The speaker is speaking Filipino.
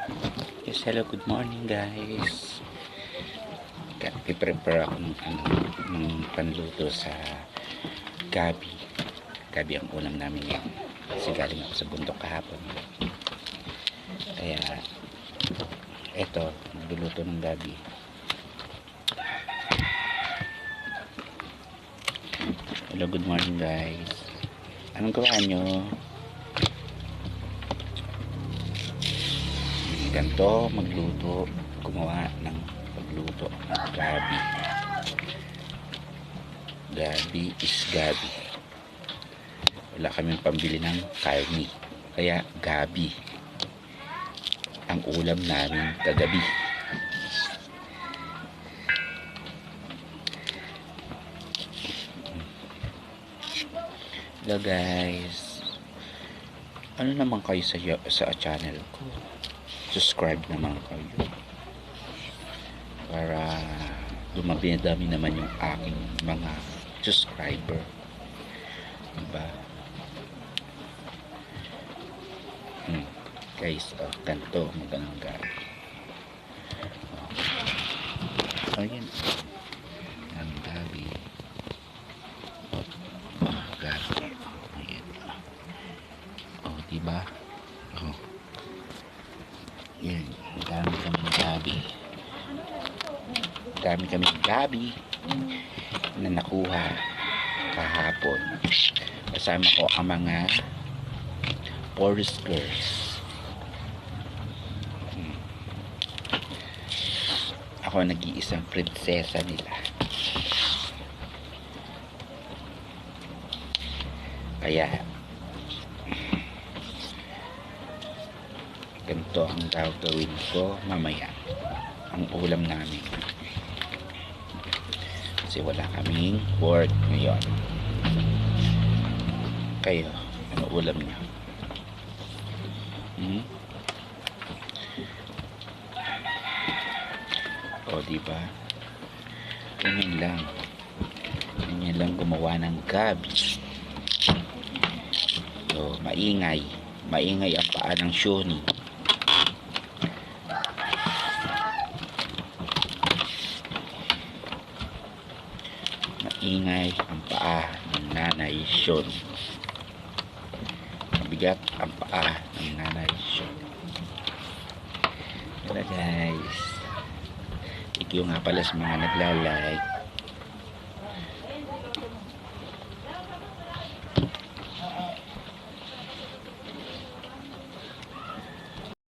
Yes, hello, good morning guys. Piprepare ako ng panluto sa gabi. Gabi ang ulam namin ngayon. Kasi galing ako sa bundok kahapon. Kaya, eto, nagluluto ng gabi. Hello, good morning guys. Anong gawa nyo? Ganto magluto, gumawa ng pagluto ng gabi. Gabi is gabi. Wala kaming pambili ng karni, kaya gabi ang ulam namin kagabi. Hello guys, ano naman kayo sa channel ko? Subscribe naman kayo para dumami-dami naman yung aking mga subscriber, diba? Guys, ganito magandang gabi. Ayan ang gabi. Gabi. Ayan. Diba? Yan, dami kami gabi. Dami kami gabi na nakuha kahapon. Kasama ko ang mga forest girls. Ako nag-iisang prinsesa nila. Kaya ganito ang gagawin ko mamaya, ang ulam namin, kasi wala kaming work ngayon. Kayo, ano ulam niyo? Diba? Ganyan lang gumawa ng gabi. So, maingay ang paa ng Shoni. Maingay ang paa ng nanay Shon. Mabigat ang paa ng nanay Shon. Hello guys, thank you nga pala sa mga nagla-like.